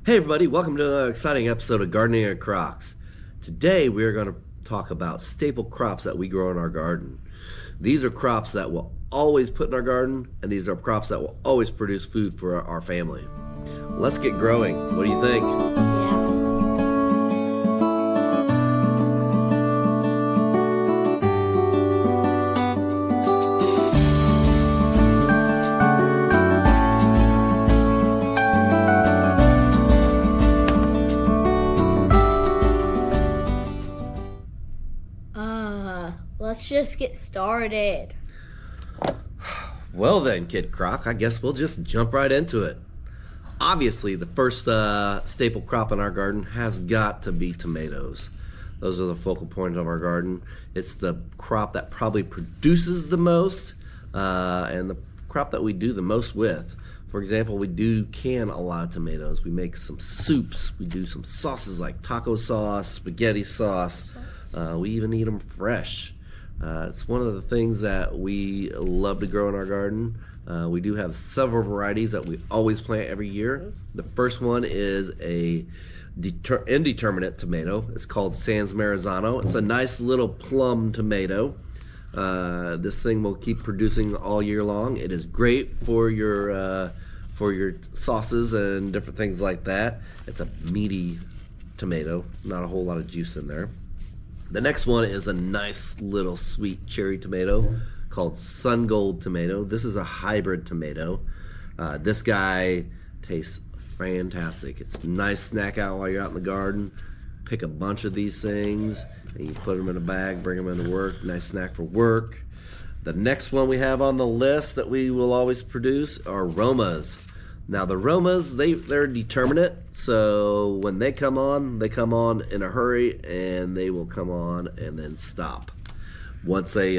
Hey everybody, welcome to another exciting episode of Gardening at Crocs. Today we are going to talk about staple crops that we grow in our garden. These are crops that we'll always put in our garden, and these are crops that will always produce food for our family. Let's get growing. What do you think? Yeah. Let's just get started. Well then, Kid Croc, I guess we'll just jump right into it. Obviously, the first staple crop in our garden has got to be tomatoes. Those are the focal point of our garden. It's the crop that probably produces the most and the crop that we do the most with. For example, we do can a lot of tomatoes. We make some soups. We do some sauces like taco sauce, spaghetti sauce. We even eat them fresh. It's one of the things that we love to grow in our garden. We do have several varieties that we always plant every year. The first one is a indeterminate tomato. It's called Sans Marzano. It's a nice little plum tomato. This thing will keep producing all year long. It is great for your sauces and different things like that. It's a meaty tomato, not a whole lot of juice in there. The next one is a nice little sweet cherry tomato called Sun Gold tomato. This is a hybrid tomato. This guy tastes fantastic. It's a nice snack out while you're out in the garden. Pick a bunch of these things and you put them in a bag, bring them into work. Nice snack for work. The next one we have on the list that we will always produce are Romas. Now the Romas, they're determinate, so when they come on in a hurry, and they will come on and then stop. Once they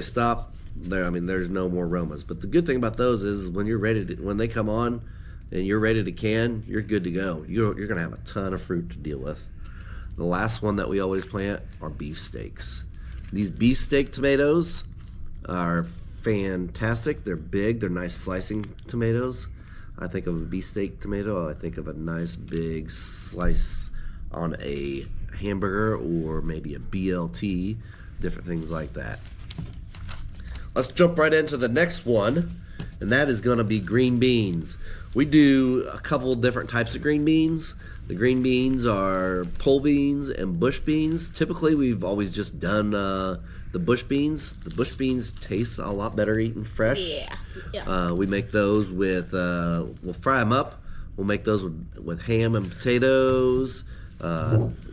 stop, there's no more Romas. But the good thing about those is when they come on and you're ready to can, you're good to go. You're gonna have a ton of fruit to deal with. The last one that we always plant are beefsteaks. These beefsteak tomatoes are fantastic. They're big. They're nice slicing tomatoes. I think of a beefsteak tomato, I think of a nice big slice on a hamburger or maybe a BLT, different things like that. Let's jump right into the next one, and that is going to be green beans. We do a couple different types of green beans. The green beans are pole beans and bush beans. Typically, we've always just done the bush beans. The bush beans taste a lot better eaten fresh. Yeah. We make those with, we'll fry them up. We'll make those with ham and potatoes.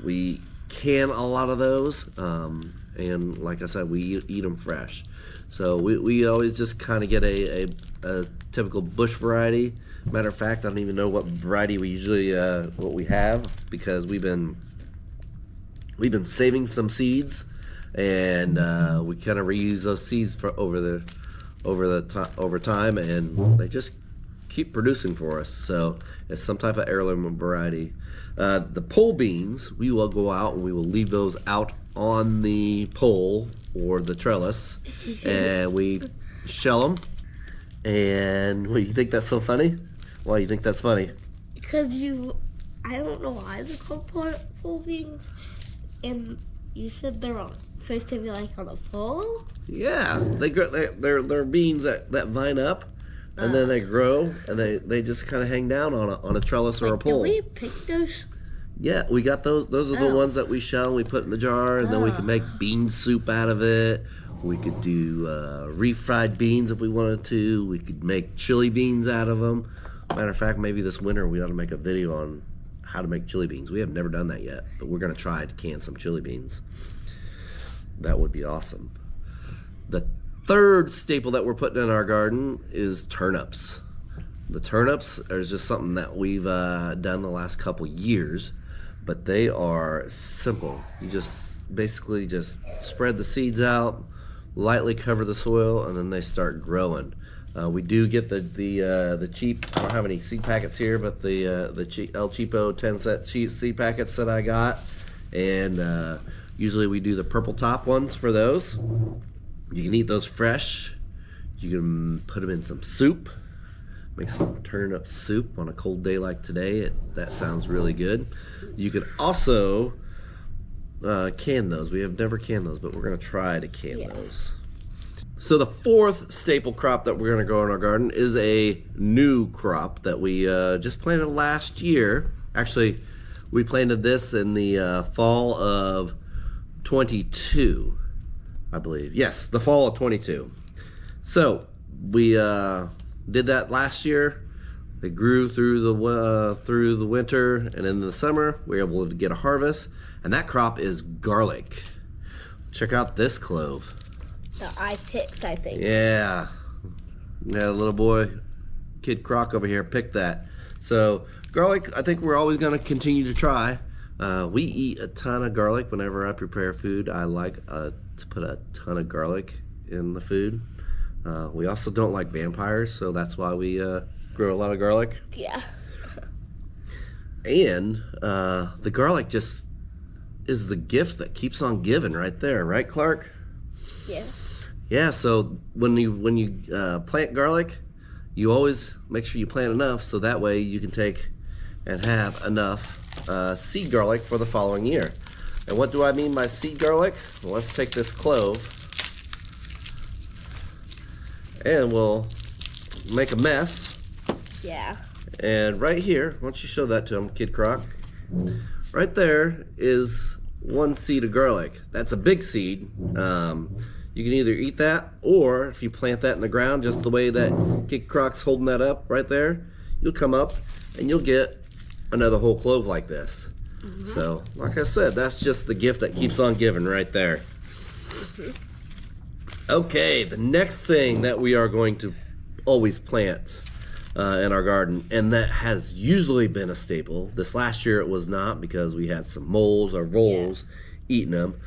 We can a lot of those. And like I said, we eat them fresh. So we always just kind of get a typical bush variety. Matter of fact, I don't even know what variety we usually what we have, because we've been saving some seeds, and we kind of reuse those seeds for over time, and they just keep producing for us. So it's some type of heirloom variety. The pole beans, we will go out and we will leave those out on the pole or the trellis, and we shell them. And what, you think that's so funny? Why do you think that's funny? Because I don't know why they're called pole beans, and you said they're supposed to be like on a pole? Yeah, they're beans that vine up, and then they grow, and they just kind of hang down on a trellis or a pole. Did we pick those? Yeah, we got those. Those are the ones that we shell, we put in the jar, and then we can make bean soup out of it. We could do refried beans if we wanted to. We could make chili beans out of them. Matter of fact, maybe this winter we ought to make a video on how to make chili beans. We have never done that yet, but we're going to try to can some chili beans. That would be awesome. The third staple that we're putting in our garden is turnips. The turnips are just something that we've done the last couple years, but they are simple. You just basically just spread the seeds out, lightly cover the soil, and then they start growing. We do get the cheap, I don't have any seed packets here, but the cheap El Cheapo 10-cent seed packets that I got, and usually we do the purple top ones for those. You can eat those fresh. You can put them in some soup. Make some turnip soup on a cold day like today. That sounds really good. You could also can those. We have never canned those, but we're going to try to can those. So the fourth staple crop that we're going to grow in our garden is a new crop that we just planted last year. Actually, we planted this in the fall of 22, I believe. Yes, the fall of 22. So we did that last year. It grew through the winter, and in the summer we were able to get a harvest. And that crop is garlic. Check out this clove. That I picked, I think. Yeah, little boy, Kid Croc over here picked that. So garlic, I think we're always going to continue to try. We eat a ton of garlic whenever I prepare food. I like to put a ton of garlic in the food. We also don't like vampires, so that's why we grow a lot of garlic. Yeah. And the garlic just is the gift that keeps on giving right there, right, Clark? Yeah. Yeah, so when you plant garlic, you always make sure you plant enough so that way you can take and have enough seed garlic for the following year. And what do I mean by seed garlic? Well, let's take this clove and we'll make a mess. Yeah. And right here, why don't you show that to him, Kid Croc? Right there is one seed of garlic. That's a big seed. You can either eat that, or if you plant that in the ground, just the way that Kid Croc's holding that up right there, you'll come up and you'll get another whole clove like this. Mm-hmm. So, like I said, that's just the gift that keeps on giving right there. Mm-hmm. Okay, the next thing that we are going to always plant in our garden, and that has usually been a staple. This last year it was not because we had some moles or voles eating them.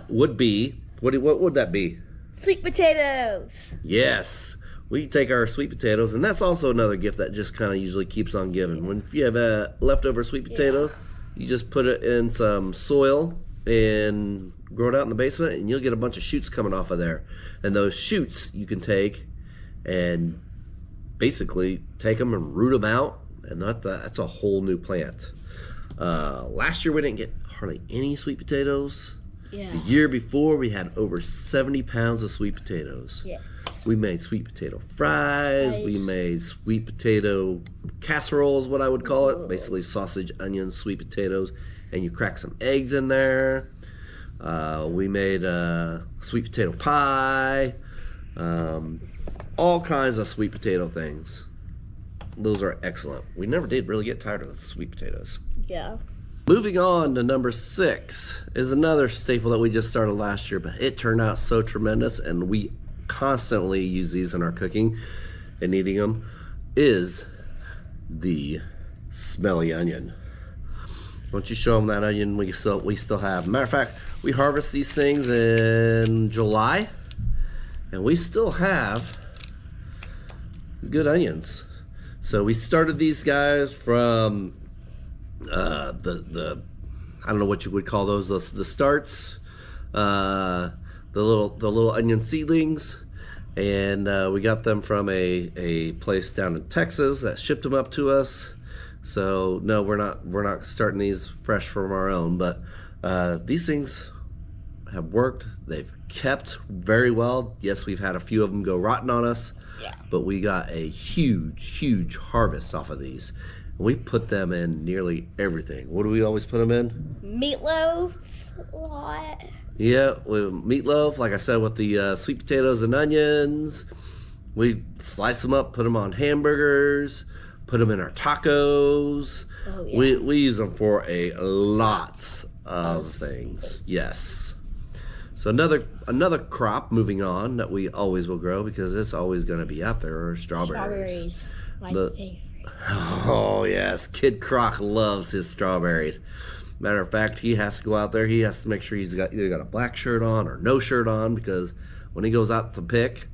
Would be, what would that be? Sweet potatoes. Yes. We take our sweet potatoes, and that's also another gift that just kind of usually keeps on giving. When if you have a leftover sweet potato, you just put it in some soil and grow it out in the basement, and you'll get a bunch of shoots coming off of there. And those shoots you can take and basically take them and root them out, and that's a whole new plant. Last year we didn't get hardly any sweet potatoes. Yeah. The year before we had over 70 pounds of sweet potatoes. Yes. We made sweet potato fries. Nice. We made sweet potato casserole is what I would call it. Basically sausage, onions, sweet potatoes, and you crack some eggs in there. We made sweet potato pie. All kinds of sweet potato things. Those are excellent. We never did really get tired of the sweet potatoes. Yeah. Moving on to number 6 is another staple that we just started last year, but it turned out so tremendous, and we constantly use these in our cooking and eating them, is the smelly onion. Why don't you show them that onion we still have? Matter of fact, we harvest these things in July, and we still have good onions. So we started these guys from the I don't know what you would call those, the starts, the little onion seedlings, and we got them from a place down in Texas that shipped them up to us. So no, we're not starting these fresh from our own, but these things have worked. They've kept very well. Yes, we've had a few of them go rotten on us. Yeah. But we got a huge harvest off of these. We put them in nearly everything. What do we always put them in? Meatloaf a lot. Yeah, with meatloaf, like I said, with the sweet potatoes and onions. We slice them up, put them on hamburgers, put them in our tacos. Oh, yeah. We use them for a lot of things. Yes. So another crop, moving on, that we always will grow because it's always going to be out there, are strawberries. My favorite. Oh yes, Kid Croc loves his strawberries. Matter of fact, he has to go out there. He has to make sure he's either got a black shirt on or no shirt on, because when he goes out to pick,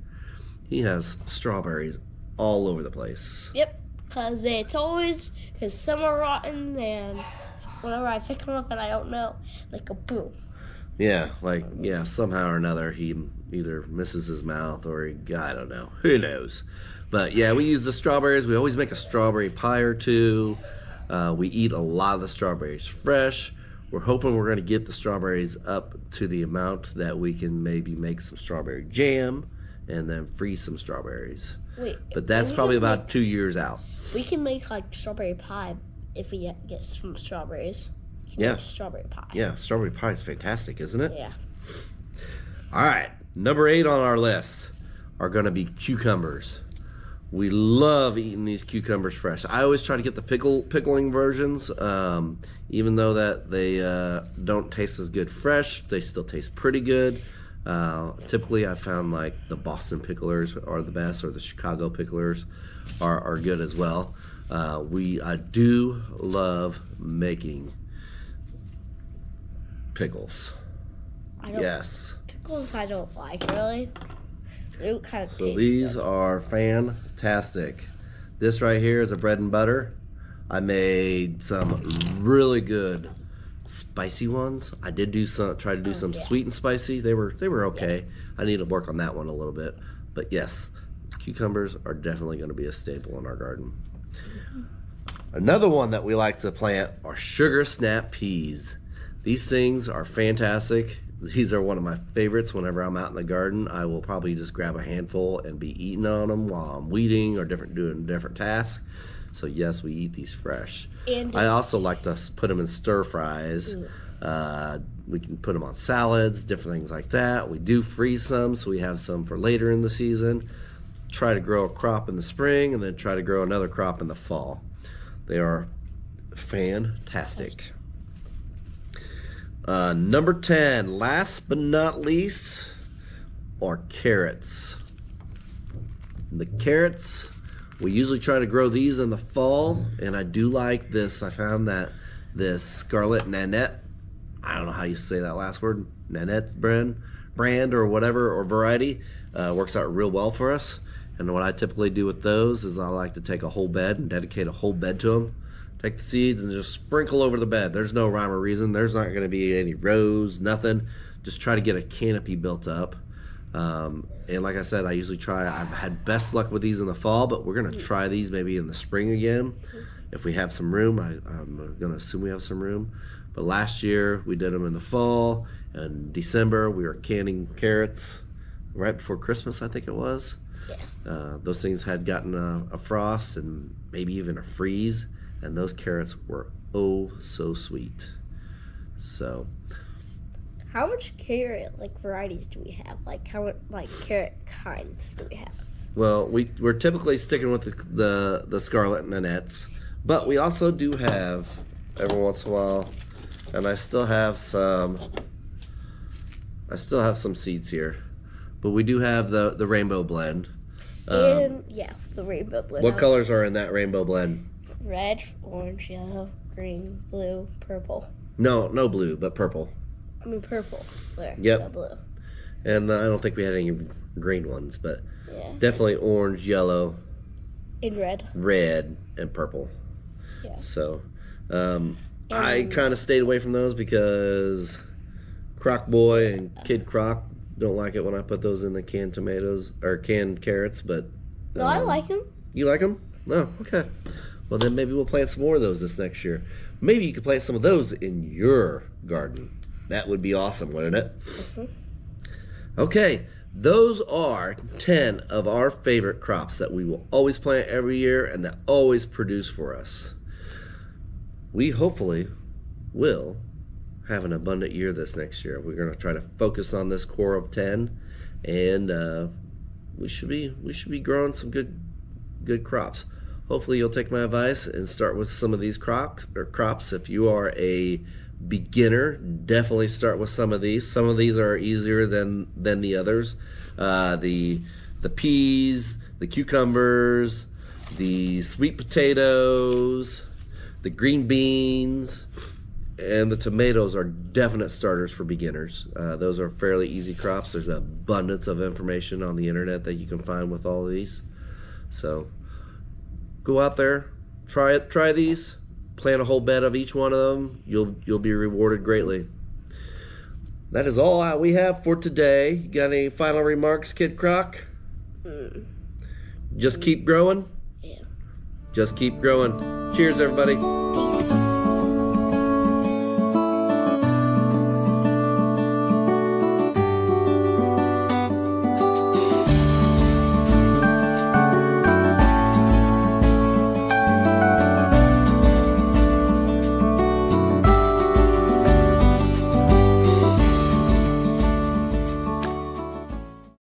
he has strawberries all over the place. Yep, because some are rotten, and whenever I pick them up and I don't know, like a boom. Yeah, like, yeah, somehow or another he either misses his mouth or I don't know. Who knows? But yeah, we use the strawberries. We always make a strawberry pie or two. We eat a lot of the strawberries fresh. We're hoping we're going to get the strawberries up to the amount that we can maybe make some strawberry jam and then freeze some strawberries. Wait, But that's we probably can about 2 years out. We can make like strawberry pie if we get some strawberries. We can Yeah. make strawberry pie. Yeah, strawberry pie is fantastic, isn't it? Yeah. All right, number 8 on our list are going to be cucumbers. We love eating these cucumbers fresh. I always try to get the pickling versions, even though that they don't taste as good fresh. They still taste pretty good. Typically, I found like the Boston picklers are the best, or the Chicago picklers are good as well. I do love making pickles. Yes. Pickles I don't like really. They kind of So taste these good. are fantastic. This right here is a bread and butter. I made some really good spicy ones. I did try to do some yeah. sweet and spicy. They were okay. I need to work on that one a little bit. But yes, cucumbers are definitely going to be a staple in our garden. Another one that we like to plant are sugar snap peas. These things are fantastic. These are one of my favorites. Whenever I'm out in the garden, I will probably just grab a handful and be eating on them while I'm weeding or doing different tasks. So yes, we eat these fresh. And I also like to put them in stir fries. We can put them on salads, different things like that. We do freeze some, so we have some for later in the season. Try to grow a crop in the spring and then try to grow another crop in the fall. They are fantastic. Number 10, last but not least, are carrots. The carrots, we usually try to grow these in the fall, and I do like this. I found that this Scarlet Nanette, I don't know how you say that last word, Nanette's brand or whatever, or variety, works out real well for us. And what I typically do with those is I like to take a whole bed and dedicate a whole bed to them. Take the seeds and just sprinkle over the bed. There's no rhyme or reason. There's not going to be any rows, nothing. Just try to get a canopy built up. And like I said, I've had best luck with these in the fall, but we're going to try these maybe in the spring again. If we have some room, I'm going to assume we have some room. But last year, we did them in the fall. In December, we were canning carrots right before Christmas, I think it was. Yeah. Those things had gotten a frost and maybe even a freeze. And those carrots were oh so sweet. So, how much carrot varieties do we have? How much carrot kinds do we have? well, we're typically sticking with the Scarlet Nanettes, but we also do have every once in a while, and I still have some seeds here, but we do have the rainbow blend. The rainbow blend. What colors are in that rainbow blend? Red, orange, yellow, green, blue, purple. No blue, but purple. I mean purple. There. Yep. No blue. And I don't think we had any green ones, but Yeah. definitely orange, yellow, In red. red, and purple. Yeah. So I kind of stayed away from those because Croc Boy and Kid Croc don't like it when I put those in the canned tomatoes or canned carrots, but No, I like them. you like them? No, okay. Well, then maybe we'll plant some more of those this next year. Maybe you could plant some of those in your garden. That would be awesome, wouldn't it? Okay, those are 10 of our favorite crops that we will always plant every year and that always produce for us. We hopefully will have an abundant year this next year. We're going to try to focus on this core of 10, and we should be growing some good crops. Hopefully you'll take my advice and start with some of these crops. If you are a beginner, definitely start with some of these. Some of these are easier than the others. The peas, the cucumbers, the sweet potatoes, the green beans, and the tomatoes are definite starters for beginners. Those are fairly easy crops. There's an abundance of information on the internet that you can find with all of these. So go out there, try these, plant a whole bed of each one of them. You'll be rewarded greatly. That is all we have for today. You got any final remarks, Kid Croc? Just keep growing? Yeah. Just keep growing. Cheers, everybody. Peace.